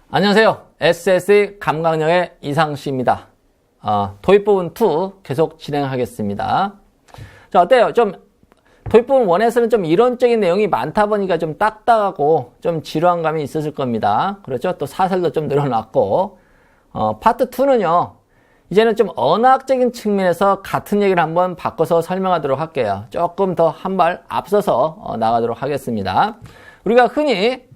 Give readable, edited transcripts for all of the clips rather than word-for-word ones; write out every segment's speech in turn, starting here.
안녕하세요. SSE 감강령의 이상씨입니다. 도입 부분 2 계속 진행하겠습니다. 자, 어때요? 좀 도입 부분 1에서는 좀 이론적인 내용이 많다 보니까 좀 딱딱하고 좀 지루한 감이 있었을 겁니다. 그렇죠? 또 사설도 좀 늘어났고, 파트 2는요, 이제는 좀 언어학적인 측면에서 같은 얘기를 한번 바꿔서 설명하도록 할게요. 조금 더 한 발 앞서서 나가도록 하겠습니다. 우리가 흔히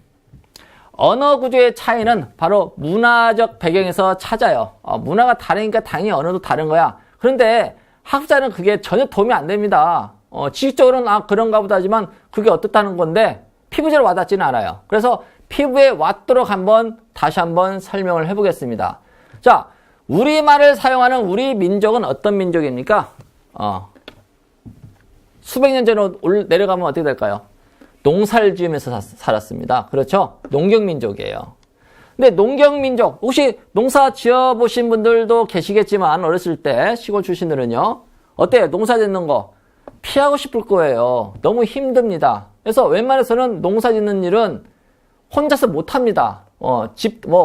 언어 구조의 차이는 바로 문화적 배경에서 찾아요. 문화가 다르니까 당연히 언어도 다른 거야. 그런데 학자는 그게 전혀 도움이 안 됩니다. 지식적으로는 그런가 보다 하지만 그게 어떻다는 건데 피부적으로 와닿지는 않아요. 그래서 피부에 왔도록 다시 한번 설명을 해보겠습니다. 자, 우리말을 사용하는 우리 민족은 어떤 민족입니까? 수백 년 전으로 내려가면 어떻게 될까요? 농사를 지으면서 살았습니다. 그렇죠? 농경민족이에요. 근데 농경민족, 혹시 농사 지어보신 분들도 계시겠지만 어렸을 때 시골 출신들은요. 어때요? 농사 짓는 거 피하고 싶을 거예요. 너무 힘듭니다. 그래서 웬만해서는 농사 짓는 일은 혼자서 못합니다.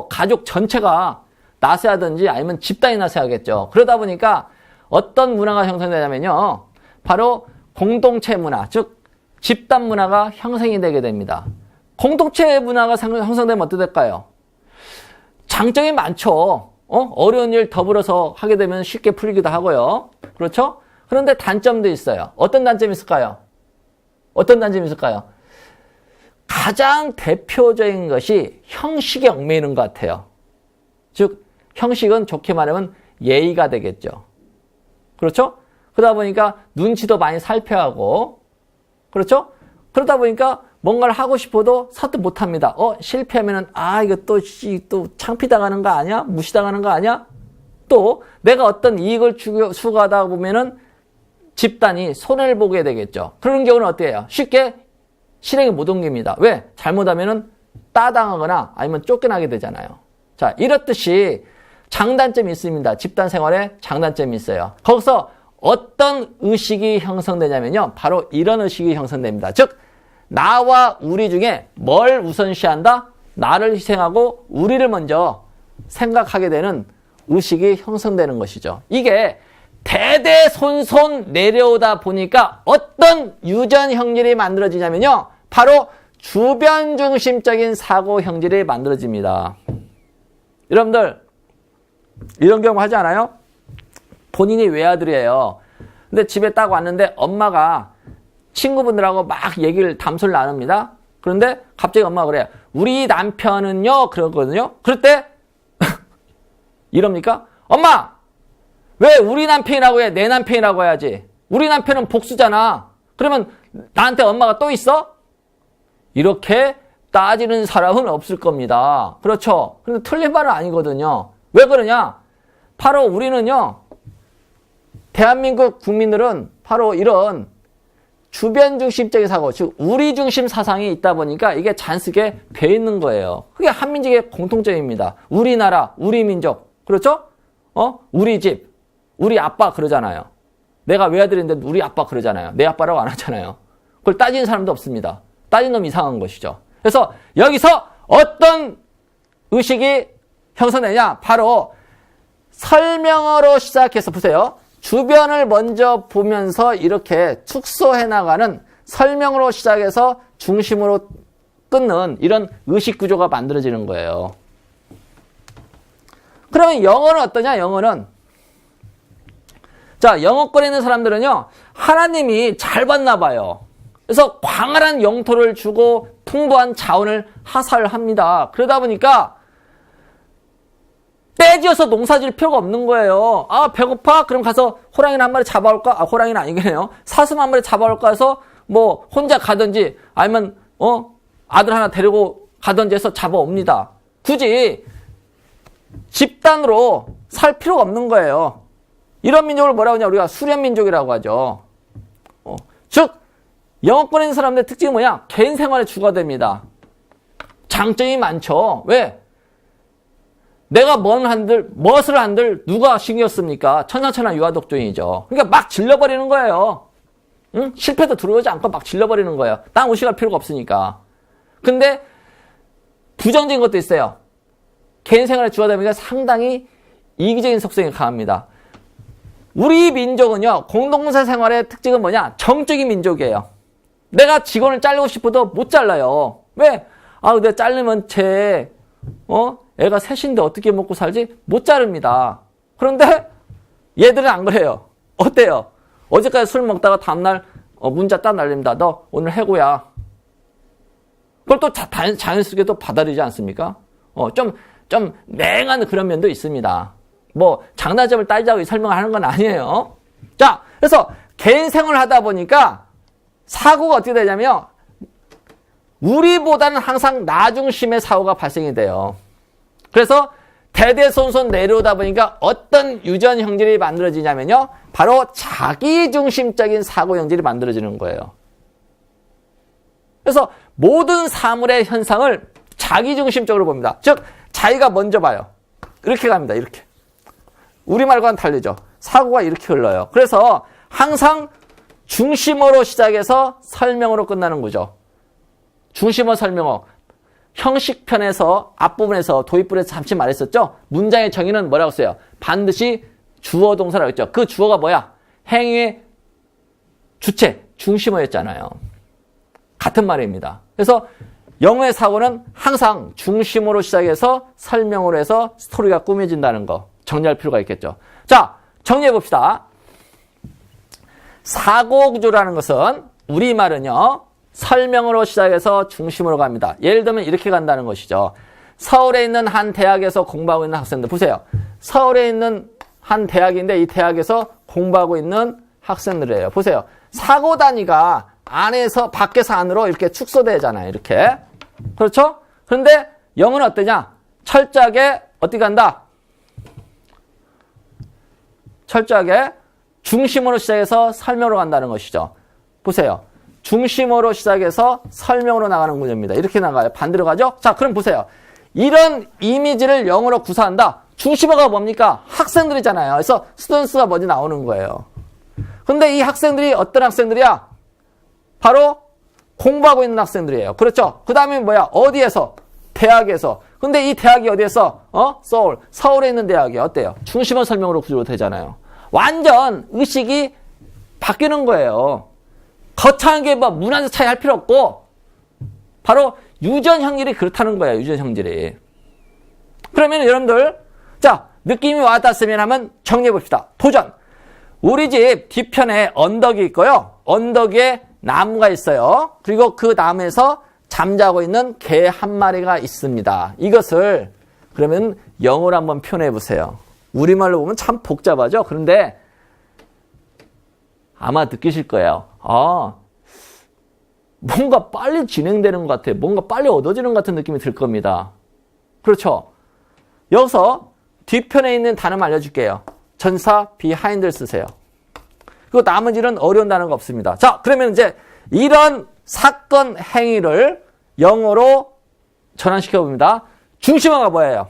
가족 전체가 나서야든지 아니면 집단이 나서야겠죠. 그러다 보니까 어떤 문화가 형성되냐면요. 바로 공동체 문화, 즉 집단 문화가 형성이 되게 됩니다. 공동체 문화가 형성되면 어떻게 될까요? 장점이 많죠. 어려운 일 더불어서 하게 되면 쉽게 풀리기도 하고요. 그렇죠? 그런데 단점도 있어요. 어떤 단점이 있을까요? 가장 대표적인 것이 형식에 얽매이는 것 같아요. 즉, 형식은 좋게 말하면 예의가 되겠죠. 그렇죠? 그러다 보니까 눈치도 많이 살펴야 하고, 그렇죠? 그러다 보니까 뭔가를 하고 싶어도 서투 못합니다. 실패하면은, 이거 또 창피당하는 거 아니야? 무시당하는 거 아니야? 또, 내가 어떤 이익을 추구하다 보면은 집단이 손해를 보게 되겠죠. 그런 경우는 어떻게 해요? 쉽게 실행에 못 옮깁니다. 왜? 잘못하면은 따당하거나 아니면 쫓겨나게 되잖아요. 자, 이렇듯이 장단점이 있습니다. 집단 생활에 장단점이 있어요. 거기서 어떤 의식이 형성되냐면요. 바로 이런 의식이 형성됩니다. 즉, 나와 우리 중에 뭘 우선시한다? 나를 희생하고 우리를 먼저 생각하게 되는 의식이 형성되는 것이죠. 이게 대대손손 내려오다 보니까 어떤 유전 형질이 만들어지냐면요. 바로 주변 중심적인 사고 형질이 만들어집니다. 여러분들, 이런 경우 하지 않아요? 본인이 외아들이에요. 근데 집에 딱 왔는데 엄마가 친구분들하고 막 담소를 나눕니다. 그런데 갑자기 엄마가 그래요. 우리 남편은요? 그러거든요. 그럴 때 이럽니까? 엄마! 왜 우리 남편이라고 해? 내 남편이라고 해야지. 우리 남편은 복수잖아. 그러면 나한테 엄마가 또 있어? 이렇게 따지는 사람은 없을 겁니다. 그렇죠? 그런데 틀린 말은 아니거든요. 왜 그러냐? 바로 우리는요. 대한민국 국민들은 바로 이런 주변 중심적인 사고, 즉 우리 중심 사상이 있다 보니까 이게 잔뜩에 배어 있는 거예요. 그게 한민족의 공통점입니다. 우리나라, 우리 민족, 그렇죠? 우리 집, 우리 아빠 그러잖아요. 내가 외아들인데 우리 아빠 그러잖아요. 내 아빠라고 안 하잖아요. 그걸 따지는 사람도 없습니다. 따지는 놈이 이상한 것이죠. 그래서 여기서 어떤 의식이 형성되냐? 바로 설명어로 시작해서 보세요. 주변을 먼저 보면서 이렇게 축소해 나가는 설명으로 시작해서 중심으로 끊는 이런 의식 구조가 만들어지는 거예요. 그러면 영어는 어떠냐? 영어는 자, 영어권에 있는 사람들은요. 하나님이 잘 봤나 봐요. 그래서 광활한 영토를 주고 풍부한 자원을 하사합니다. 그러다 보니까 떼지어서 농사질 필요가 없는 거예요. 배고파? 그럼 가서 호랑이를 한 마리 잡아올까? 호랑이는 아니겠네요. 사슴 한 마리 잡아올까 해서 혼자 가든지 아니면 아들 하나 데리고 가든지 해서 잡아옵니다. 굳이 집단으로 살 필요가 없는 거예요. 이런 민족을 뭐라고 하냐? 우리가 수련민족이라고 하죠. 즉 영어권에 있는 사람들의 특징이 뭐냐? 개인 생활에 주가 됩니다. 장점이 많죠. 왜? 내가 무엇을 한들 누가 신경 씁니까? 천상천하 유아독존이죠. 그러니까 막 질러버리는 거예요. 응? 실패도 들어오지 않고 막 질러버리는 거예요. 난 의식할 필요가 없으니까. 근데 부정적인 것도 있어요. 개인 생활에 주어다 보니까 상당히 이기적인 속성이 강합니다. 우리 민족은요, 공동체 생활의 특징은 뭐냐? 정적인 민족이에요. 내가 직원을 자르고 싶어도 못 잘라요. 왜? 내가 자르면 애가 셋인데 어떻게 먹고 살지? 못 자릅니다. 그런데 얘들은 안 그래요. 어때요? 어제까지 술 먹다가 다음날 문자 딱 날립니다. 너 오늘 해고야. 그걸 또 자연스럽게 또 받아들이지 않습니까? 좀 맹한 그런 면도 있습니다. 뭐 장단점을 따지자고 설명을 하는 건 아니에요. 자, 그래서 개인 생활을 하다 보니까 사고가 어떻게 되냐면 우리보다는 항상 나 중심의 사고가 발생이 돼요. 그래서 대대손손 내려오다 보니까 어떤 유전 형질이 만들어지냐면요. 바로 자기중심적인 사고 형질이 만들어지는 거예요. 그래서 모든 사물의 현상을 자기중심적으로 봅니다. 즉 자기가 먼저 봐요. 이렇게 갑니다. 이렇게. 우리말과는 다르죠. 사고가 이렇게 흘러요. 그래서 항상 중심어로 시작해서 설명으로 끝나는 거죠. 중심어 설명어. 형식편에서 앞부분에서 도입부에서 잠시 말했었죠. 문장의 정의는 뭐라고 써요? 반드시 주어 동사라고 했죠. 그 주어가 뭐야? 행위의 주체, 중심어였잖아요. 같은 말입니다. 그래서 영어의 사고는 항상 중심으로 시작해서 설명으로 해서 스토리가 꾸며진다는 거 정리할 필요가 있겠죠. 자, 정리해 봅시다. 사고 구조라는 것은 우리말은요. 설명으로 시작해서 중심으로 갑니다. 예를 들면 이렇게 간다는 것이죠. 서울에 있는 한 대학에서 공부하고 있는 학생들 보세요. 서울에 있는 한 대학인데 이 대학에서 공부하고 있는 학생들이에요. 보세요. 사고 단위가 안에서 밖에서 안으로 이렇게 축소되잖아요. 이렇게. 그렇죠? 그런데 영어는 어떠냐? 철저하게 어떻게 간다? 철저하게 중심으로 시작해서 설명으로 간다는 것이죠. 보세요. 중심으로 시작해서 설명으로 나가는 구조입니다. 이렇게 나가요. 반대로 가죠? 자, 그럼 보세요. 이런 이미지를 영어로 구사한다. 중심어가 뭡니까? 학생들이잖아요. 그래서 스튜던스가 먼저 나오는 거예요. 근데 이 학생들이 어떤 학생들이야? 바로 공부하고 있는 학생들이에요. 그렇죠? 그 다음에 뭐야? 어디에서? 대학에서. 근데 이 대학이 어디에서? 서울에 있는 대학이 어때요? 중심어 설명으로 구조로 되잖아요. 완전 의식이 바뀌는 거예요. 거창한 게 뭐 문화적 차이 할 필요 없고 바로 유전 형질이 그렇다는 거예요. 유전 형질이. 그러면 여러분들 자 느낌이 와닿았으면 한번 정리해 봅시다. 도전. 우리 집 뒤편에 언덕이 있고요. 언덕 위에 나무가 있어요. 그리고 그 나무에서 잠자고 있는 개 한 마리가 있습니다. 이것을 그러면 영어로 한번 표현해 보세요. 우리말로 보면 참 복잡하죠. 그런데 아마 느끼실 거예요. 뭔가 빨리 진행되는 것 같아요. 뭔가 빨리 얻어지는 것 같은 느낌이 들 겁니다. 그렇죠? 여기서 뒤편에 있는 단어만 알려줄게요. 전사 behind를 쓰세요. 그리고 나머지는 어려운 단어가 없습니다. 자, 그러면 이제 이런 사건 행위를 영어로 전환시켜 봅니다. 중심어가 뭐예요?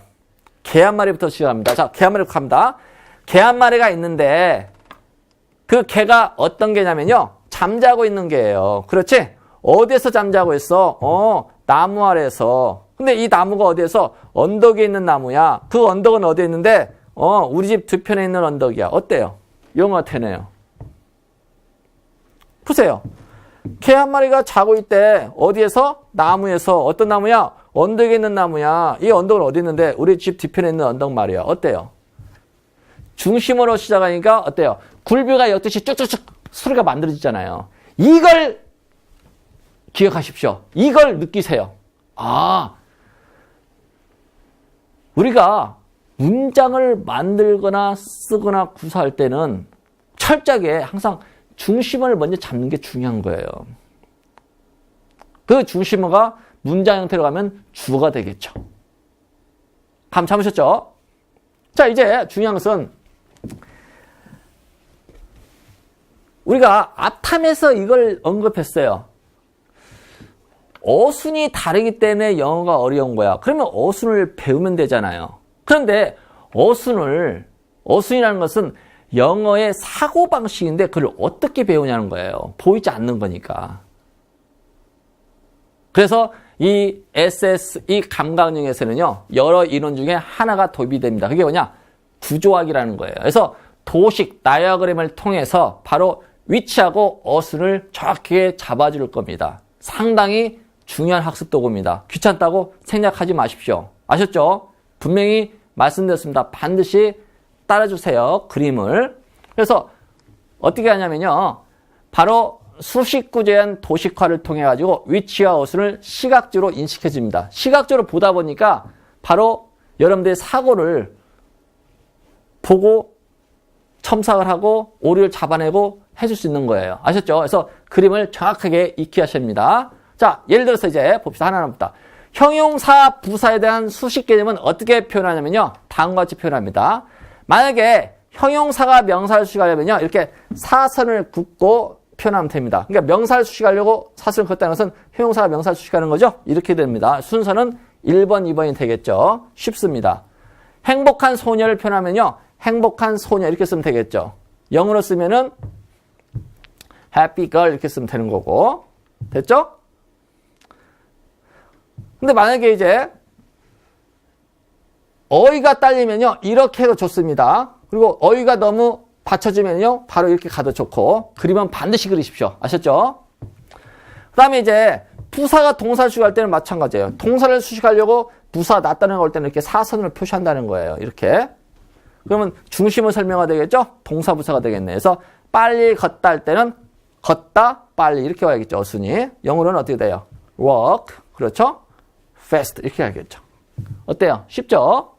개 한 마리부터 시작합니다. 자, 개 한 마리부터 갑니다. 개 한 마리가 있는데 그 개가 어떤 개냐면요. 잠자고 있는 개예요. 그렇지? 어디에서 잠자고 있어? 나무 아래에서. 근데 이 나무가 어디에서? 언덕에 있는 나무야. 그 언덕은 어디에 있는데? 우리 집 뒤편에 있는 언덕이야. 어때요? 영어가 되네요. 보세요. 개 한 마리가 자고 있대. 어디에서? 나무에서. 어떤 나무야? 언덕에 있는 나무야. 이 언덕은 어디 있는데? 우리 집 뒤편에 있는 언덕 말이야. 어때요? 중심으로 시작하니까 어때요? 굴비가 엮듯이 쭉쭉쭉 소리가 만들어지잖아요. 이걸 기억하십시오. 이걸 느끼세요. 우리가 문장을 만들거나 쓰거나 구사할 때는 철저하게 항상 중심어를 먼저 잡는 게 중요한 거예요. 그 중심어가 문장 형태로 가면 주어가 되겠죠. 감 잡으셨죠? 자, 이제 중요한 것은 우리가 앞탐에서 이걸 언급했어요. 어순이 다르기 때문에 영어가 어려운 거야. 그러면 어순을 배우면 되잖아요. 그런데 어순이라는 것은 영어의 사고방식인데 그걸 어떻게 배우냐는 거예요. 보이지 않는 거니까. 그래서 이 SS, 이 감각능에서는요, 여러 이론 중에 하나가 도입이 됩니다. 그게 뭐냐? 구조학이라는 거예요. 그래서 도식, 다이어그램을 통해서 바로 위치하고 어순을 정확하게 잡아줄 겁니다. 상당히 중요한 학습 도구입니다. 귀찮다고 생략하지 마십시오. 아셨죠? 분명히 말씀드렸습니다. 반드시 따라주세요. 그림을. 그래서 어떻게 하냐면요. 바로 수식구조에 대한 도식화를 통해 가지고 위치와 어순을 시각적으로 인식해 줍니다. 시각적으로 보다 보니까 바로 여러분들의 사고를 보고 첨삭을 하고 오류를 잡아내고 해줄 수 있는 거예요. 아셨죠? 그래서 그림을 정확하게 익히 하셔야 됩니다. 자, 예를 들어서 이제 봅시다. 하나하나부터. 형용사, 부사에 대한 수식 개념은 어떻게 표현하냐면요. 다음과 같이 표현합니다. 만약에 형용사가 명사를 수식하려면요. 이렇게 사선을 긋고 표현하면 됩니다. 그러니까 명사를 수식하려고 사선을 긋다는 것은 형용사가 명사를 수식하는 거죠. 이렇게 됩니다. 순서는 1번, 2번이 되겠죠. 쉽습니다. 행복한 소녀를 표현하면요. 행복한 소녀 이렇게 쓰면 되겠죠. 영어로 쓰면은 happy girl 이렇게 쓰면 되는 거고. 됐죠? 근데 만약에 이제 어휘가 딸리면요. 이렇게 해도 좋습니다. 그리고 어휘가 너무 받쳐주면요. 바로 이렇게 가도 좋고. 그림은 반드시 그리십시오. 아셨죠? 그 다음에 이제 부사가 동사를 수식할 때는 마찬가지예요. 동사를 수식하려고 부사 낫다는 걸 때는 이렇게 사선을 표시한다는 거예요. 이렇게. 그러면 중심을 설명해야 되겠죠? 동사 부사가 되겠네. 그래서 빨리 걷다 할 때는 걷다 빨리 이렇게 와야겠죠. 어순이. 영어로는 어떻게 돼요? walk. 그렇죠? fast 이렇게 하겠죠. 어때요? 쉽죠?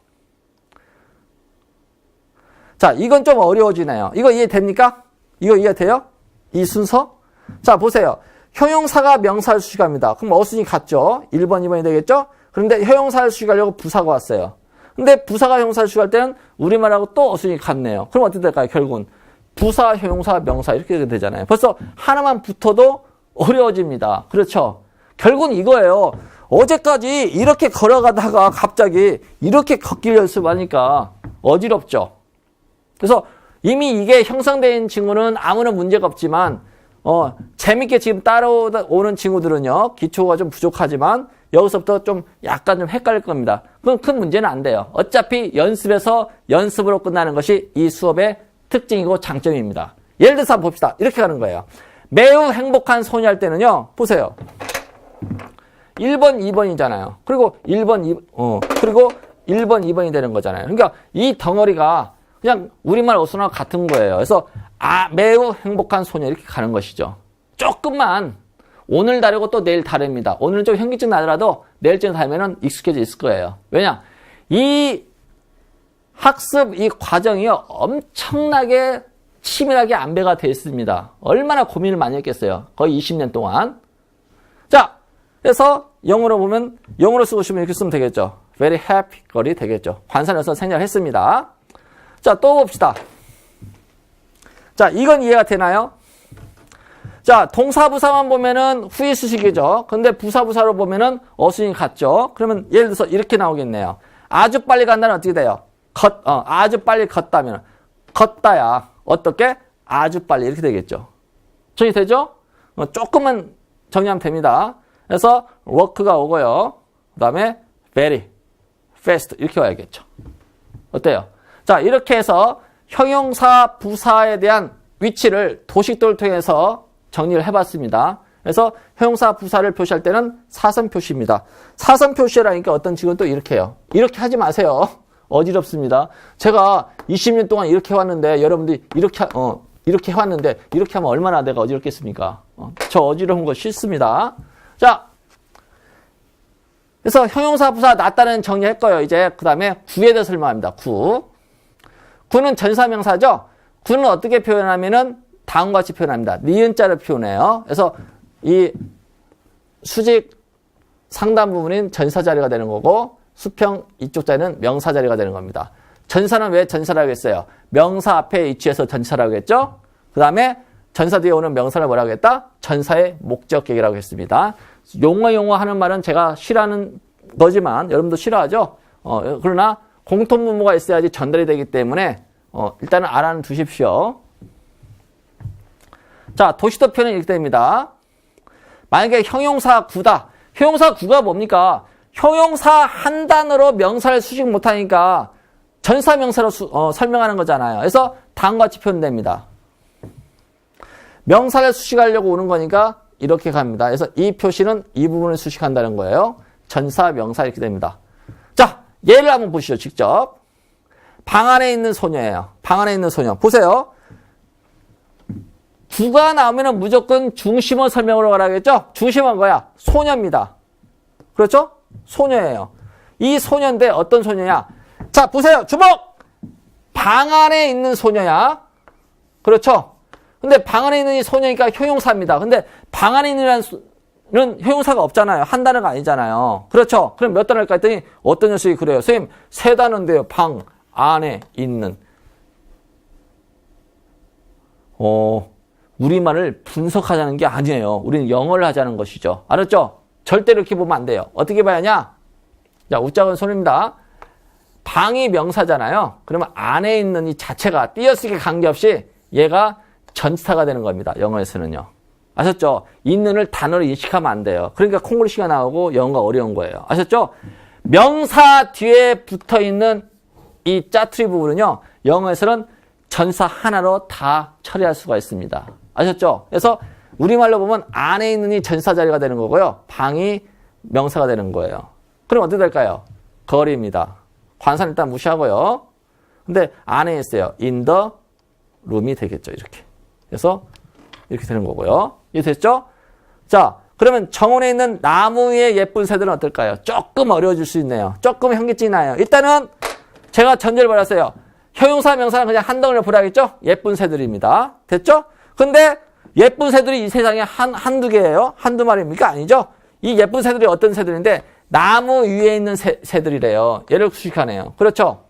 자, 이건 좀 어려워지네요. 이거 이해됩니까? 이거 이해돼요? 이 순서? 자, 보세요. 형용사가 명사를 수식합니다. 그럼 어순이 같죠? 1번, 2번이 되겠죠? 그런데 형용사를 수식하려고 부사가 왔어요. 근데 부사가 형용사를 수식할 때는 우리말하고 또 어순이 같네요. 그럼 어떻게 될까요? 결국은 부사, 형용사, 명사 이렇게 되잖아요. 벌써 하나만 붙어도 어려워집니다. 그렇죠? 결국은 이거예요. 어제까지 이렇게 걸어가다가 갑자기 이렇게 걷기를 연습하니까 어지럽죠. 그래서 이미 이게 형성되어 있는 친구는 아무런 문제가 없지만 재밌게 지금 따라오는 친구들은요. 기초가 좀 부족하지만 여기서부터 좀 약간 좀 헷갈릴 겁니다. 그건 큰 문제는 안 돼요. 어차피 연습에서 연습으로 끝나는 것이 이 수업의 특징이고 장점입니다. 예를 들어서 한번 봅시다. 이렇게 가는 거예요. 매우 행복한 소녀 할 때는요. 보세요. 1번, 2번이잖아요. 그리고 1번, 2번이 되는 거잖아요. 그러니까 이 덩어리가 그냥 우리말 어순하고 같은 거예요. 그래서 매우 행복한 소녀 이렇게 가는 것이죠. 조금만 오늘 다르고 또 내일 다릅니다. 오늘은 좀 현기증 나더라도 내일쯤 다르면 익숙해져 있을 거예요. 왜냐? 이 학습 이 과정이요. 엄청나게 치밀하게 안배가 되어 있습니다. 얼마나 고민을 많이 했겠어요. 거의 20년 동안. 자, 그래서 영어로 보면 영어로 쓰고 싶으면 이렇게 쓰면 되겠죠. Very happy girl이 되겠죠. 관사에서 생략을 했습니다. 자, 또 봅시다. 자, 이건 이해가 되나요? 자, 동사, 부사만 보면은 후위 수식이죠. 근데 부사, 부사로 보면은 어순이 같죠. 그러면 예를 들어서 이렇게 나오겠네요. 아주 빨리 간다는 어떻게 돼요? 아주 빨리 걷다면 걷다야. 어떻게? 아주 빨리 이렇게 되겠죠. 정리되죠? 조금만 정리하면 됩니다. 그래서 work가 오고요. 그 다음에 very, fast 이렇게 와야겠죠. 어때요? 자, 이렇게 해서 형용사, 부사에 대한 위치를 도식도를 통해서 정리를 해봤습니다. 그래서 형용사, 부사를 표시할 때는 사선 표시입니다. 사선 표시라니까 어떤 친구는 또 이렇게 해요. 이렇게 하지 마세요. 어지럽습니다. 제가 20년 동안 이렇게 해왔는데 여러분들이 이렇게 해왔는데 이렇게 하면 얼마나 내가 어지럽겠습니까? 저 어지러운 거 싫습니다. 자, 그래서 형용사, 부사 낫다는 정리할 거예요. 이제 그 다음에 구에 대해서 설명합니다. 구는 전사명사죠. 구는 어떻게 표현하면은 다음과 같이 표현합니다. 니은자를 표현해요. 그래서 이 수직 상단 부분인 전사 자리가 되는 거고 수평 이쪽 자리는 명사 자리가 되는 겁니다. 전사는 왜 전사라고 했어요? 명사 앞에 위치해서 전사라고 했죠. 그 다음에 전사 뒤에 오는 명사를 뭐라고 했다? 전사의 목적격이라고 했습니다. 용어 하는 말은 제가 싫어하는 거지만 여러분도 싫어하죠. 그러나 공통분모가 있어야지 전달이 되기 때문에 일단은 알아는 두십시오. 자, 도식도 표현은 이렇게 됩니다. 만약에 형용사 구다. 형용사 구가 뭡니까? 형용사 한 단어로 명사를 수식 못하니까 전사 명사로 설명하는 거잖아요. 그래서 다음과 같이 표현됩니다. 명사를 수식하려고 오는 거니까 이렇게 갑니다. 그래서 이 표시는 이 부분을 수식한다는 거예요. 전사, 명사 이렇게 됩니다. 자, 예를 한번 보시죠. 직접. 방 안에 있는 소녀예요. 방 안에 있는 소녀. 보세요. 구가 나오면 무조건 중심어 설명으로 가라겠죠? 중심어는 뭐야? 소녀입니다. 그렇죠? 소녀예요. 이 소녀인데 어떤 소녀냐? 자, 보세요. 주목! 방 안에 있는 소녀야. 그렇죠? 근데 방 안에 있는 이 소녀니까 형용사입니다. 근데 방 안에 있는 형용사가 없잖아요. 한 단어가 아니잖아요. 그렇죠? 그럼 몇 단어일까 했더니 어떤 녀석이 그래요. 선생님, 세 단어인데요. 방 안에 있는. 우리말을 분석하자는 게 아니에요. 우리는 영어를 하자는 것이죠. 알았죠? 절대 이렇게 보면 안 돼요. 어떻게 봐야 하냐? 자, 웃작은 손입니다. 방이 명사잖아요. 그러면 안에 있는 이 자체가 띄어쓰기 관계없이 얘가 전치사가 되는 겁니다. 영어에서는요. 아셨죠? 있는을 단어로 인식하면 안 돼요. 그러니까 콩글리시가 나오고 영어가 어려운 거예요. 아셨죠? 명사 뒤에 붙어있는 이 짜투리 부분은요. 영어에서는 전사 하나로 다 처리할 수가 있습니다. 아셨죠? 그래서 우리말로 보면 안에 있는 이 전사 자리가 되는 거고요. 방이 명사가 되는 거예요. 그럼 어떻게 될까요? 거리입니다. 관사는 일단 무시하고요. 근데 안에 있어요. in the room이 되겠죠. 이렇게. 그래서 이렇게 되는 거고요. 이해됐죠? 자, 그러면 정원에 있는 나무 위의 예쁜 새들은 어떨까요? 조금 어려워질 수 있네요. 조금 현기증이 나요. 일단은 제가 전제를 받았어요. 형용사, 명사는 그냥 한 덩어리로 보라겠죠? 예쁜 새들입니다. 됐죠? 근데 예쁜 새들이 이 세상에 한두 개예요? 한두 마리입니까? 아니죠? 이 예쁜 새들이 어떤 새들인데 나무 위에 있는 새들이래요. 얘를 수식하네요. 그렇죠?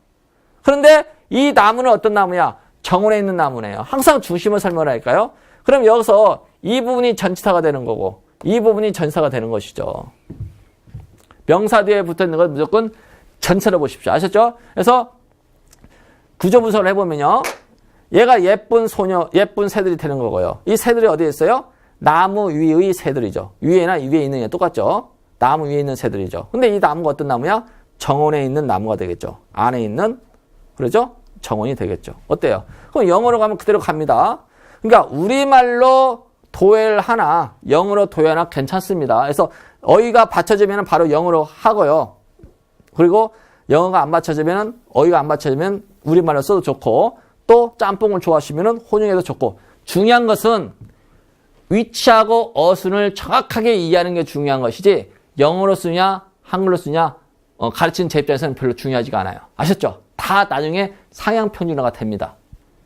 그런데 이 나무는 어떤 나무야? 정원에 있는 나무네요. 항상 중심을 설명을 할까요? 그럼 여기서 이 부분이 전치사가 되는 거고 이 부분이 전사가 되는 것이죠. 명사 뒤에 붙어있는 건 무조건 전체로 보십시오. 아셨죠? 그래서 구조 분석을 해보면요. 얘가 예쁜 소녀, 예쁜 새들이 되는 거고요. 이 새들이 어디에 있어요? 나무 위의 새들이죠. 위에나 위에 있는 게 똑같죠. 나무 위에 있는 새들이죠. 근데 이 나무가 어떤 나무야? 정원에 있는 나무가 되겠죠. 안에 있는, 그러죠? 정원이 되겠죠. 어때요? 그럼 영어로 가면 그대로 갑니다. 그러니까 우리말로 도해를 하나, 영어로 도해 하나 괜찮습니다. 그래서 어휘가 받쳐지면 바로 영어로 하고요. 그리고 영어가 안 받쳐지면, 어휘가 안 받쳐지면 우리말로 써도 좋고, 또 짬뽕을 좋아하시면 혼용해도 좋고, 중요한 것은 위치하고 어순을 정확하게 이해하는 게 중요한 것이지, 영어로 쓰냐, 한글로 쓰냐, 가르치는 제 입장에서는 별로 중요하지가 않아요. 아셨죠? 다 나중에 상향 평준화가 됩니다.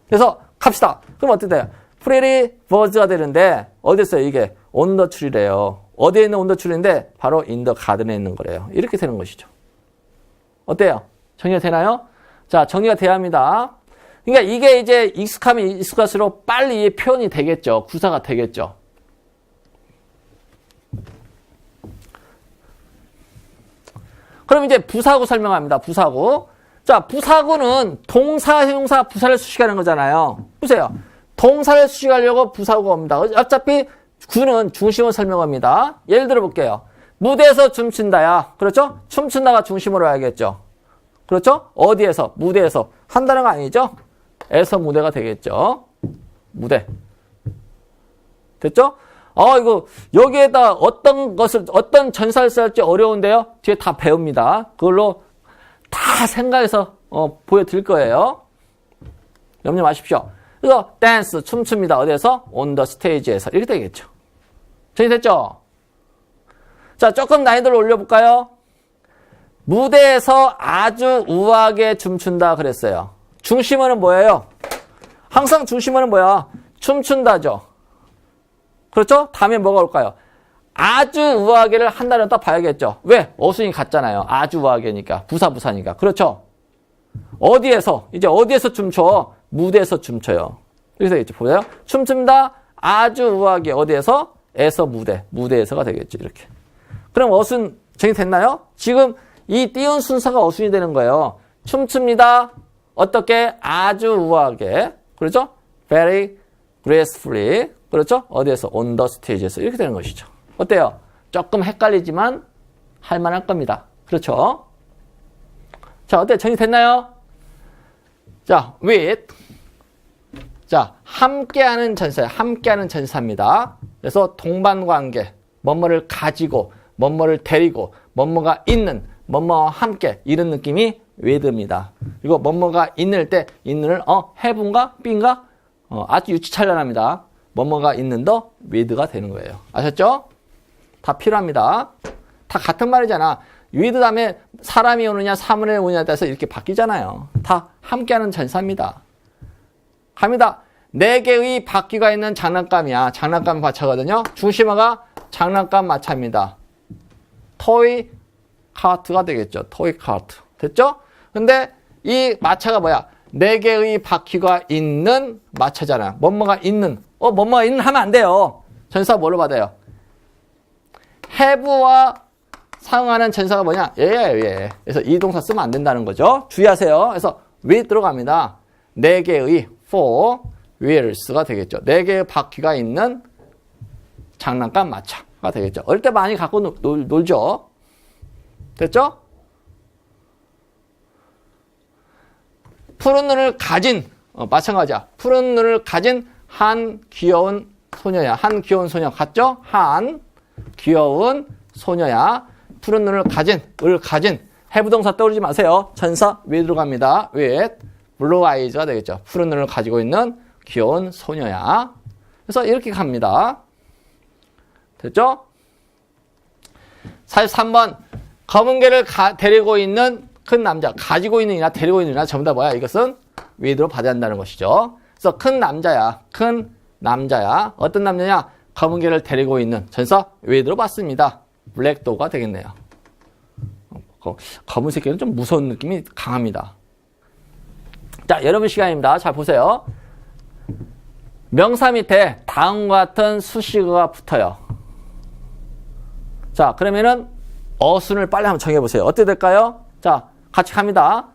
그래서 갑시다. 그럼 어떻게 돼요? pretty birds가 되는데 어디 있어요? 이게 on the tree래요. 어디에 있는 on the tree인데 바로 in the garden에 있는 거래요. 이렇게 되는 것이죠. 어때요? 정리가 되나요? 자, 정리가 돼야 합니다. 그러니까 이게 이제 익숙하면 익숙할수록 빨리 표현이 되겠죠. 구사가 되겠죠. 그럼 이제 부사구 설명합니다. 부사구. 자, 부사구는 동사, 형용사, 부사를 수식하는 거잖아요. 보세요. 동사를 수식하려고 부사구가 옵니다. 어차피 구는 중심을 설명합니다. 예를 들어 볼게요. 무대에서 춤춘다야. 그렇죠? 춤춘다가 중심으로 와야겠죠. 그렇죠? 어디에서? 무대에서. 한 단어가 아니죠? 에서 무대가 되겠죠. 무대. 됐죠? 이거, 여기에다 어떤 전사를 쓸지 어려운데요? 뒤에 다 배웁니다. 그걸로 다 생각해서, 보여드릴 거예요. 염려 마십시오. 그래서, 댄스, 춤춥니다. 어디에서? on the stage에서. 이렇게 되겠죠. 정리됐죠? 자, 조금 난이도를 올려볼까요? 무대에서 아주 우아하게 춤춘다 그랬어요. 중심어는 뭐예요? 항상 중심어는 뭐야? 춤춘다죠. 그렇죠? 다음에 뭐가 올까요? 아주 우아하게를 한다는 딱 봐야겠죠. 왜? 어순이 같잖아요. 아주 우아하게니까. 부사니까. 그렇죠? 어디에서? 이제 어디에서 춤춰? 무대에서 춤춰요. 이렇게 되겠죠. 보세요. 춤춘다. 아주 우아하게. 어디에서? 에서 무대. 무대에서가 되겠죠. 이렇게. 그럼 어순 정리됐나요? 지금 이 띄운 순서가 어순이 되는 거예요. 춤춥니다. 어떻게? 아주 우아하게. 그렇죠? Very gracefully. 그렇죠? 어디에서? On the stage에서. 이렇게 되는 것이죠. 어때요? 조금 헷갈리지만 할만할 겁니다. 그렇죠? 자, 어때? 정리됐나요? 자, with. 자, 함께하는 전사예요. 함께하는 전사입니다. 그래서 동반관계, 뭐뭐를 가지고, 뭐뭐를 데리고, 뭐뭐가 있는, 뭐뭐와 함께 이런 느낌이 with입니다. 그리고 뭐뭐가 있는 때 있는을 have인가 be인가 아주 유치찬란합니다. 뭐뭐가 있는 더 with가 되는 거예요. 아셨죠? 다 필요합니다. 다 같은 말이잖아. with 다음에 사람이 오느냐 사물이 오느냐에 따라서 이렇게 바뀌잖아요. 다 함께하는 전사입니다. 갑니다. 4개의 바퀴가 있는 장난감이야. 장난감 마차거든요. 중심어가 장난감 마차입니다. 토이 카트가 되겠죠. 토이 카트. 됐죠? 근데 이 마차가 뭐야? 4개의 바퀴가 있는 마차잖아. 뭐뭐가 있는. 뭐뭐가 있는 하면 안 돼요. 전사 뭘로 받아요? have와 사용하는 전사가 뭐냐? 예. 그래서 이 동사 쓰면 안 된다는 거죠. 주의하세요. 그래서 with 들어갑니다. 4개의 four wheels가 되겠죠. 4개의 바퀴가 있는 장난감 마차가 되겠죠. 어릴 때 많이 갖고 놀죠. 됐죠? 푸른 눈을 가진 마찬가지야. 푸른 눈을 가진 한 귀여운 소녀야. 한 귀여운 소녀 같죠? 한 귀여운 소녀야. 푸른 눈을 가진, 을 가진. have 동사 떠오르지 마세요. 전사 with로 갑니다. with blue eyes가 되겠죠. 푸른 눈을 가지고 있는 귀여운 소녀야. 그래서 이렇게 갑니다. 됐죠? 43번 검은 개를 데리고 있는 큰 남자. 가지고 있는이나 데리고 있는이나 전부 다 뭐야? 이것은 with로 받아야 한다는 것이죠. 그래서 큰 남자야. 큰 남자야. 어떤 남자냐? 검은 개를 데리고 있는 전사 with로 받습니다. 블랙 도그가 되겠네요. 검은색 개는 좀 무서운 느낌이 강합니다. 자, 여러분 시간입니다. 잘 보세요. 명사 밑에 다음과 같은 수식어가 붙어요. 자, 그러면은 어순을 빨리 한번 정해보세요. 어떻게 될까요? 자, 같이 갑니다.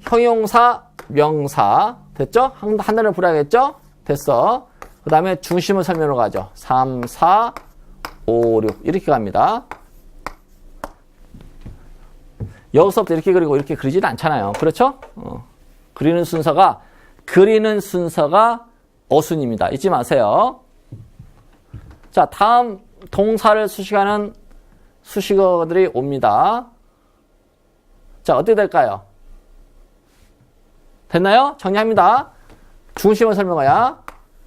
형용사, 명사. 됐죠? 한 단어를 불러야겠죠? 됐어. 그 다음에 중심을 설명으로 가죠. 3, 4, 5, 6 이렇게 갑니다. 여기서부터 이렇게 그리고 이렇게 그리지는 않잖아요. 그렇죠? 그리는 순서가 어순입니다. 잊지 마세요. 자, 다음 동사를 수식하는 수식어들이 옵니다. 자, 어떻게 될까요? 됐나요? 정리합니다. 중심을 설명해야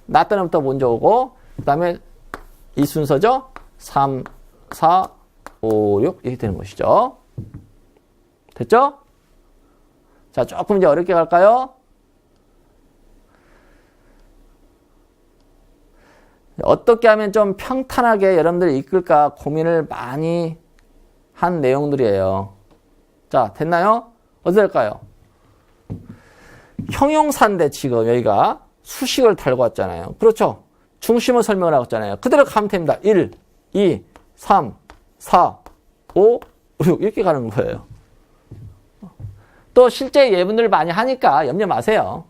나 단어부터 먼저 오고 그 다음에 이 순서죠. 3, 4, 5, 6 이렇게 되는 것이죠. 됐죠? 자, 조금 이제 어렵게 갈까요? 어떻게 하면 좀 평탄하게 여러분들이 이끌까 고민을 많이 한 내용들이에요. 자, 됐나요? 어떻게 될까요? 형용사인데 지금 여기가 수식을 달고 왔잖아요. 그렇죠? 중심을 설명을 하고 있잖아요. 그대로 가면 됩니다. 1, 2, 3, 4, 5, 6 이렇게 가는 거예요. 또 실제 예문들 많이 하니까 염려 마세요.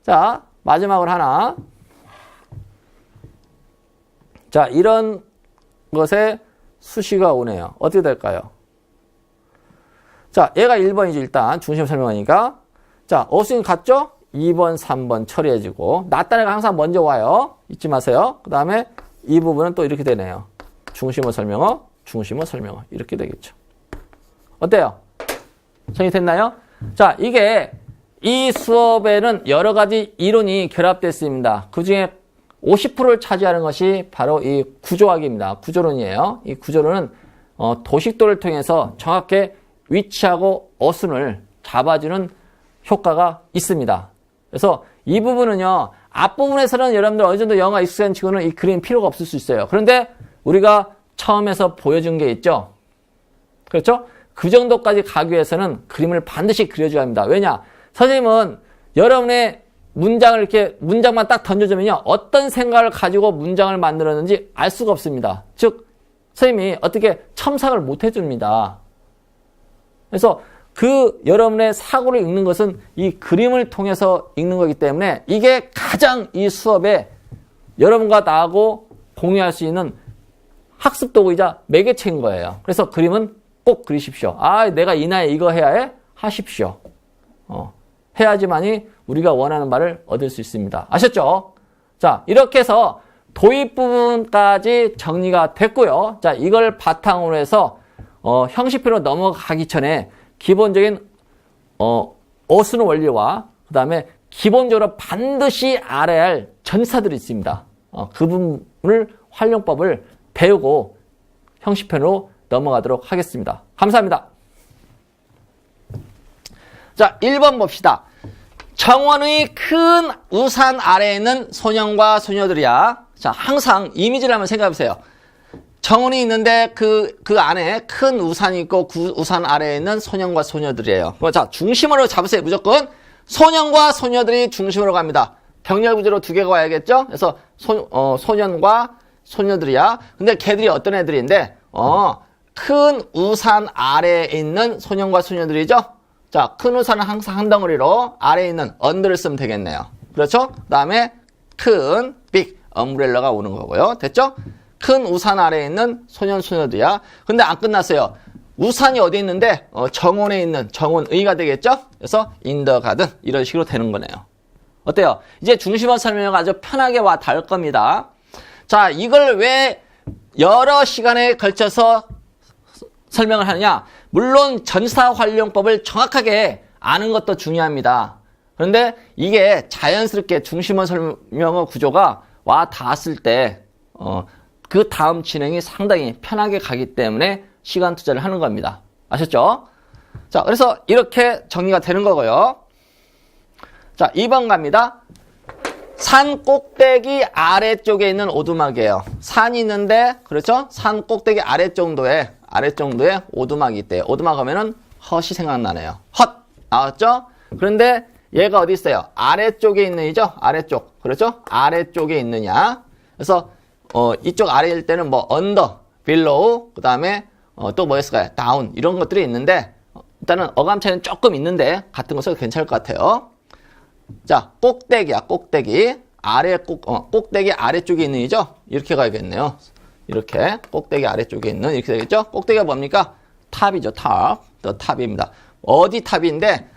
자, 마지막으로 하나. 자, 이런 것에 수식어가 오네요. 어떻게 될까요? 자, 얘가 1번이지 일단 중심 설명하니까. 자, 어순이 같죠? 2번, 3번 처리해주고 낫다네가 항상 먼저 와요. 잊지 마세요. 그 다음에 이 부분은 또 이렇게 되네요. 중심어 설명어, 중심어 설명어 이렇게 되겠죠. 어때요? 정리됐나요? 자, 이게 이 수업에는 여러 가지 이론이 결합됐습니다. 그 중에 50%를 차지하는 것이 바로 이 구조학입니다. 구조론이에요. 이 구조론은 도식도를 통해서 정확하게 위치하고 어순을 잡아주는 효과가 있습니다. 그래서 이 부분은요, 앞부분에서는 여러분들 어느 정도 영어가 익숙한 친구는 이 그림 필요가 없을 수 있어요. 그런데 우리가 처음에서 보여준 게 있죠? 그렇죠? 그 정도까지 가기 위해서는 그림을 반드시 그려줘야 합니다. 왜냐? 선생님은 여러분의 문장을 이렇게 문장만 딱 던져주면요, 어떤 생각을 가지고 문장을 만들었는지 알 수가 없습니다. 즉, 선생님이 어떻게 첨삭을 못 해줍니다. 그래서 그 여러분의 사고를 읽는 것은 이 그림을 통해서 읽는 거기 때문에 이게 가장 이 수업에 여러분과 나하고 공유할 수 있는 학습 도구이자 매개체인 거예요. 그래서 그림은 꼭 그리십시오. 아, 내가 이 나이에 이거 해야 해? 하십시오. 해야지만이 우리가 원하는 바를 얻을 수 있습니다. 아셨죠? 자, 이렇게 해서 도입 부분까지 정리가 됐고요. 자, 이걸 바탕으로 해서 형식표로 넘어가기 전에 기본적인 어순 원리와 그 다음에 기본적으로 반드시 알아야 할 전사들이 있습니다. 그 부분을 활용법을 배우고 형식편으로 넘어가도록 하겠습니다. 감사합니다. 자, 1번 봅시다. 정원의 큰 우산 아래에 있는 소년과 소녀들이야. 자, 항상 이미지를 한번 생각해 보세요. 정원이 있는데 그 안에 큰 우산이 있고 그 우산 아래에 있는 소년과 소녀들이에요. 자, 중심으로 잡으세요. 무조건 소년과 소녀들이 중심으로 갑니다. 병렬 구조로 두 개가 와야겠죠? 그래서 소년과 소녀들이야. 근데 걔들이 어떤 애들인데 큰 우산 아래에 있는 소년과 소녀들이죠? 자, 큰 우산은 항상 한 덩어리로 아래에 있는 언더를 쓰면 되겠네요. 그렇죠? 그 다음에 큰 빅 엄브렐러가 오는 거고요. 됐죠? 큰 우산 아래에 있는 소년, 소녀들이야. 근데 안 끝났어요. 우산이 어디 있는데 정원에 있는 정원의가 되겠죠? 그래서 in the garden 이런 식으로 되는 거네요. 어때요? 이제 중심어 설명을 아주 편하게 와 닿을 겁니다. 자, 이걸 왜 여러 시간에 걸쳐서 설명을 하느냐? 물론 전사 활용법을 정확하게 아는 것도 중요합니다. 그런데 이게 자연스럽게 중심어 설명어 구조가 와 닿았을 때 그 다음 진행이 상당히 편하게 가기 때문에 시간 투자를 하는 겁니다. 아셨죠? 자, 그래서 이렇게 정리가 되는 거고요. 자, 2번 갑니다. 산 꼭대기 아래쪽에 있는 오두막이에요. 산이 있는데, 그렇죠? 산 꼭대기 아래정도에 오두막이 있대요. 오두막 하면은 헛이 생각나네요. 헛! 나왔죠? 그런데 얘가 어디 있어요? 아래쪽에 있는 이죠? 아래쪽. 그렇죠? 아래쪽에 있느냐. 그래서, 이쪽 아래일 때는 뭐, 언더, below, 그 다음에, 또 뭐였을까요? down. 이런 것들이 있는데, 일단은 어감 차이는 조금 있는데, 같은 거 써도 괜찮을 것 같아요. 자, 꼭대기야, 꼭대기. 꼭대기 아래쪽에 있는 이죠? 이렇게 가야겠네요. 이렇게, 꼭대기 아래쪽에 있는, 이렇게 되겠죠? 꼭대기가 뭡니까? 탑이죠, 탑. 더 탑입니다. 어디 탑인데,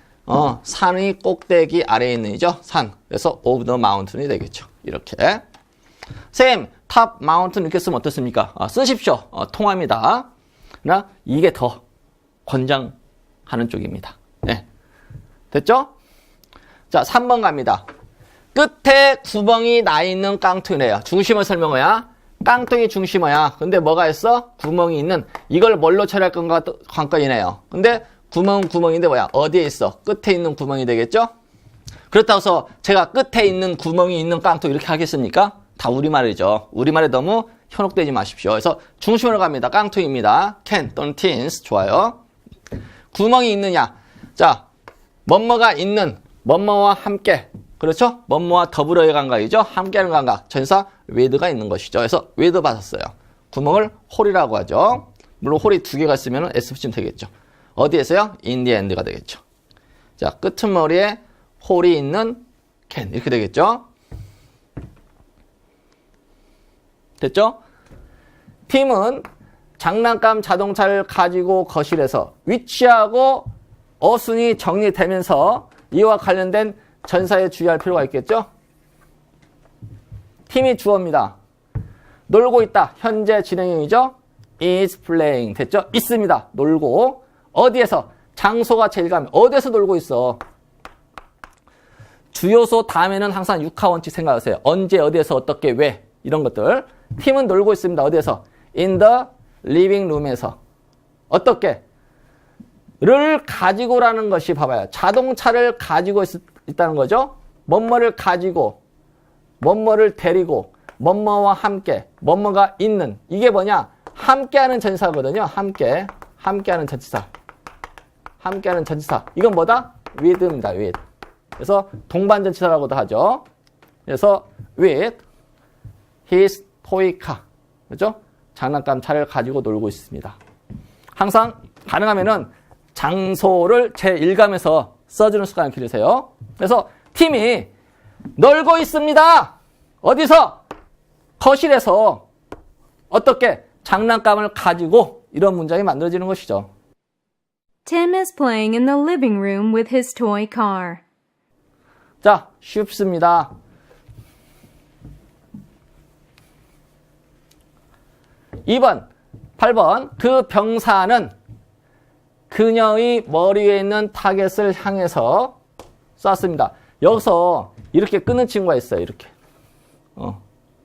산의 꼭대기 아래에 있는 이죠? 산. 그래서 of the mountain이 되겠죠. 이렇게. 쌤, 탑, 마운틴 이렇게 쓰면 어떻습니까? 쓰십시오. 통합니다. 그러나 이게 더 권장하는 쪽입니다. 네. 됐죠? 자, 3번 갑니다. 끝에 구멍이 나 있는 깡통이래요. 중심을 설명어야. 깡통이 중심어야. 근데 뭐가 있어? 구멍이 있는. 이걸 뭘로 처리할 건가 관건이네요. 근데 구멍인데 뭐야? 어디에 있어? 끝에 있는 구멍이 되겠죠? 그렇다고 해서 제가 끝에 있는 구멍이 있는 깡통 이렇게 하겠습니까? 다 우리말이죠. 우리말에 너무 현혹되지 마십시오. 그래서 중심으로 갑니다. 깡통입니다. can 또는 tins. 좋아요. 구멍이 있느냐. 자, 뭐뭐가 있는, 뭐뭐와 함께. 그렇죠? 뭐뭐와 더불어의 감각이죠. 함께하는 감각. 전사 with가 있는 것이죠. 그래서 with 받았어요. 구멍을 홀이라고 하죠. 물론 홀이 두 개가 있으면 s 붙이면 되겠죠. 어디에서요? in the end가 되겠죠. 자, 끄트머리에 홀이 있는 can. 이렇게 되겠죠. 됐죠? 팀은 장난감 자동차를 가지고 거실에서 위치하고 어순이 정리되면서 이와 관련된 전사에 주의할 필요가 있겠죠? 팀이 주어입니다. 놀고 있다. 현재 진행형이죠? is playing. 됐죠? 있습니다. 놀고. 어디에서? 장소가 제일 가면 어디에서 놀고 있어? 주요소 다음에는 항상 육하 원칙 생각하세요. 언제, 어디에서, 어떻게, 왜. 이런 것들. 팀은 놀고 있습니다. 어디에서? in the living room에서. 어떻게? 를 가지고라는 것이 봐봐요. 자동차를 가지고 있다는 거죠. 뭐뭐를 가지고, 뭐뭐를 데리고, 뭐뭐와 함께, 뭐뭐가 있는. 이게 뭐냐? 함께하는 전치사거든요. 함께하는 전치사. 함께하는 전치사. 이건 뭐다? with입니다. with. 그래서 동반 전치사라고도 하죠. 그래서 with his toy car. 그렇죠? 장난감 차를 가지고 놀고 있습니다. 항상 가능하면은 장소를 제1감에서 써주는 습관을 기르세요. 그래서 팀이 놀고 있습니다. 어디서? 거실에서. 어떻게? 장난감을 가지고 이런 문장이 만들어지는 것이죠. Tim is playing in the living room with his toy car. 자, 쉽습니다. 2번, 8번. 그 병사는 그녀의 머리 위에 있는 타겟을 향해서 쐈습니다. 여기서 이렇게 끊는 친구가 있어요. 이렇게.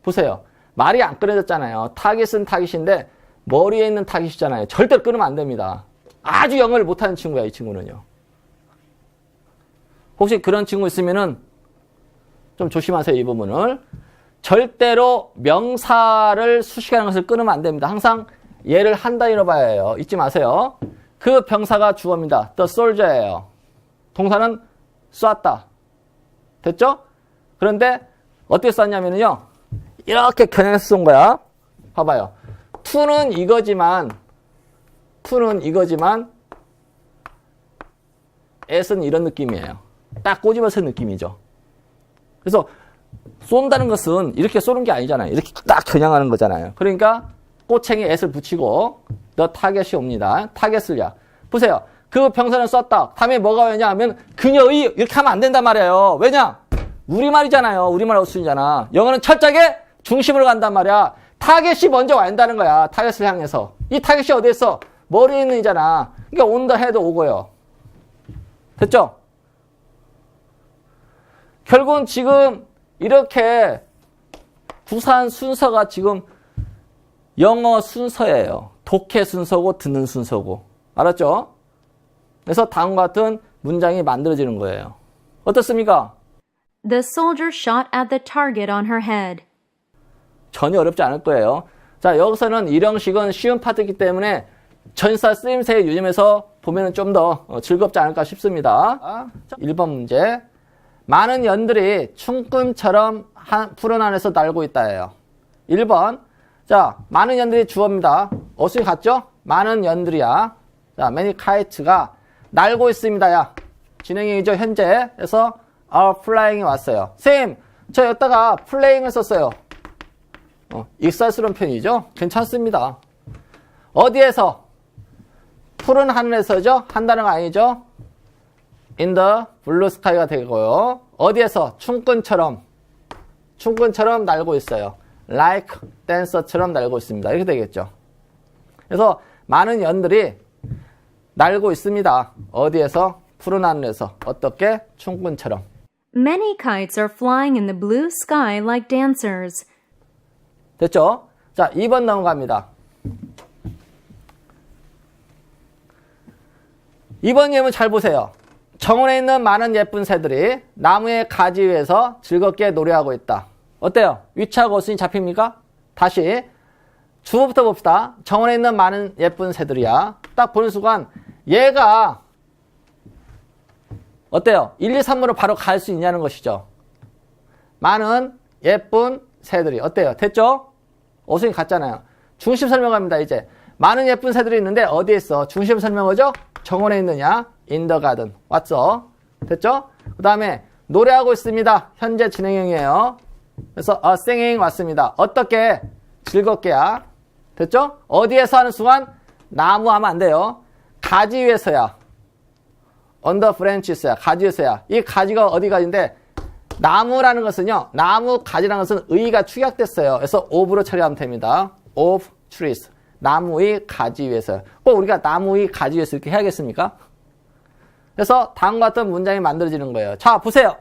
보세요. 말이 안 끊어졌잖아요. 타겟은 타겟인데 머리에 있는 타겟이잖아요. 절대로 끊으면 안 됩니다. 아주 영어를 못하는 친구야, 이 친구는요. 혹시 그런 친구 있으면은 좀 조심하세요, 이 부분을. 절대로 명사를 수식하는 것을 끊으면 안 됩니다. 항상 얘를 한 단위로 봐야 해요. 잊지 마세요. 그 병사가 주어입니다. The soldier예요. 동사는 쐈다. 됐죠? 그런데 어떻게 쐈냐면요. 이렇게 겨냥해서 쏜 거야. 봐봐요. to는 이거지만 at은 이런 느낌이에요. 딱 꼬집어서 느낌이죠. 그래서 쏜다는 것은 이렇게 쏘는 게 아니잖아요. 이렇게 딱 겨냥하는 거잖아요. 그러니까 꼬챙이에 at을 붙이고 the target이 옵니다. 타겟을요. 보세요. 그 병사는 쐈다. 다음에 뭐가 왜냐 하면 그녀의 이렇게 하면 안 된단 말이에요. 왜냐? 우리말이잖아요. 우리말 어순이잖아. 영어는 철저하게 중심으로 간단 말이야. 타겟이 먼저 와야 한다는 거야. 타겟을 향해서. 이 타겟이 어디에 있어? 머리에 있는 이잖아. 그러니까 on the head 오고요. 됐죠? 결국은 지금 이렇게 구사한 순서가 지금 영어 순서예요. 독해 순서고 듣는 순서고. 알았죠? 그래서 다음과 같은 문장이 만들어지는 거예요. 어떻습니까? The soldier shot at the target on her head. 전혀 어렵지 않을 거예요. 자, 여기서는 이 형식은 쉬운 파트이기 때문에 전사 쓰임새 유념해서 보면 좀 더 즐겁지 않을까 싶습니다. 1번 문제. 많은 연들이 춤꾼처럼 푸른 하늘에서 날고 있다예요. 1번. 자, 많은 연들이 주어입니다. 어순이 같죠? 많은 연들이야. 자, many kites가 날고 있습니다. 야, 진행형이죠, 현재. 그래서 are flying이 왔어요. 쌤, 저 여기다가 playing을 썼어요. 익살스러운 편이죠? 괜찮습니다. 어디에서? 푸른 하늘에서죠? 한 단어가 아니죠? in the blue sky가 되고요. 어디에서? 춤꾼처럼 날고 있어요. like dancer처럼 날고 있습니다. 이렇게 되겠죠. 그래서 많은 연들이 날고 있습니다. 어디에서? 푸른 하늘에서. 어떻게? 춤꾼처럼. Many kites are flying in the blue sky like dancers. 됐죠? 자, 2번 넘어갑니다. 2번 예문 잘 보세요. 정원에 있는 많은 예쁜 새들이 나무의 가지 위에서 즐겁게 노래하고 있다. 어때요? 위치하고 어순이 잡힙니까? 다시 주어부터 봅시다. 정원에 있는 많은 예쁜 새들이야. 딱 보는 순간 얘가 어때요? 1, 2, 3으로 바로 갈 수 있냐는 것이죠. 많은 예쁜 새들이 어때요? 됐죠? 어순이 같잖아요. 중심 설명합니다. 이제 많은 예쁜 새들이 있는데 어디에 있어? 중심 설명하죠? 정원에 있느냐? in the garden. 왔죠? 됐죠? 그 다음에 노래하고 있습니다. 현재 진행형이에요. 그래서 singing 왔습니다. 어떻게? 즐겁게야. 됐죠? 어디에서 하는 순간 나무 하면 안 돼요. 가지 위에서야. on the branches야. 가지 위에서야. 이 가지가 어디 가지인데 나무라는 것은요. 나무 가지라는 것은 의가 축약됐어요. 그래서 of로 처리하면 됩니다. of trees. 나무의 가지 위에서. 꼭 우리가 나무의 가지 위에서 이렇게 해야겠습니까? 그래서 다음과 같은 문장이 만들어지는 거예요. 자, 보세요.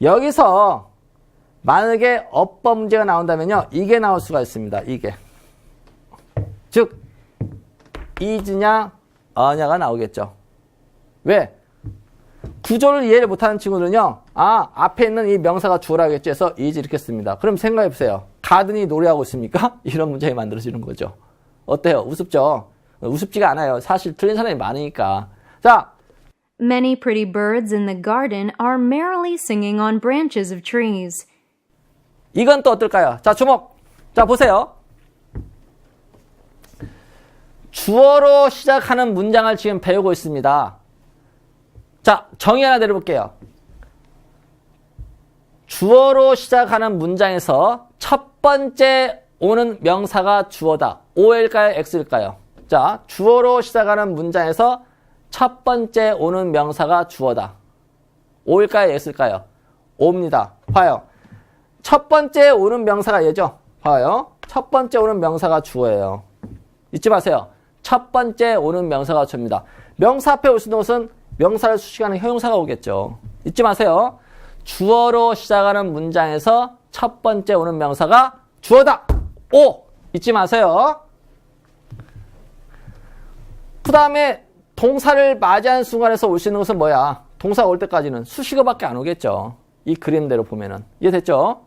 여기서 만약에 어법 문제가 나온다면요. 이게 나올 수가 있습니다. 이게. 즉, is냐, a냐가 나오겠죠. 왜? 구조를 이해를 못하는 친구들은요. 앞에 있는 이 명사가 주어라겠죠. 해서 is 이렇게 씁니다. 그럼 생각해보세요. 가든이 노래하고 있습니까? 이런 문장이 만들어지는 거죠. 어때요? 우습죠? 우습지가 않아요. 사실 틀린 사람이 많으니까. 자, Many pretty birds in the garden are merrily singing on branches of trees. 이건 또 어떨까요? 자, 주목. 자, 보세요. 주어로 시작하는 문장을 지금 배우고 있습니다. 자, 정의 하나 내려볼게요. 주어로 시작하는 문장에서 첫 번째 오는 명사가 주어다. O일까요? X일까요? 자, 주어로 시작하는 문장에서 첫 번째 오는 명사가 주어다. O일까요? X일까요? O입니다. 봐요. 첫 번째 오는 명사가 얘죠. 봐요. 첫 번째 오는 명사가 주어예요. 잊지 마세요. 첫 번째 오는 명사가 주어입니다. 명사 앞에 올 수 있는 것은 명사를 수식하는 형용사가 오겠죠. 잊지 마세요. 주어로 시작하는 문장에서 첫 번째 오는 명사가 주어다. 오! 잊지 마세요. 그 다음에 동사를 맞이하는 순간에서 올 수 있는 것은 뭐야? 동사가 올 때까지는 수식어밖에 안 오겠죠. 이 그림대로 보면은. 이해됐죠?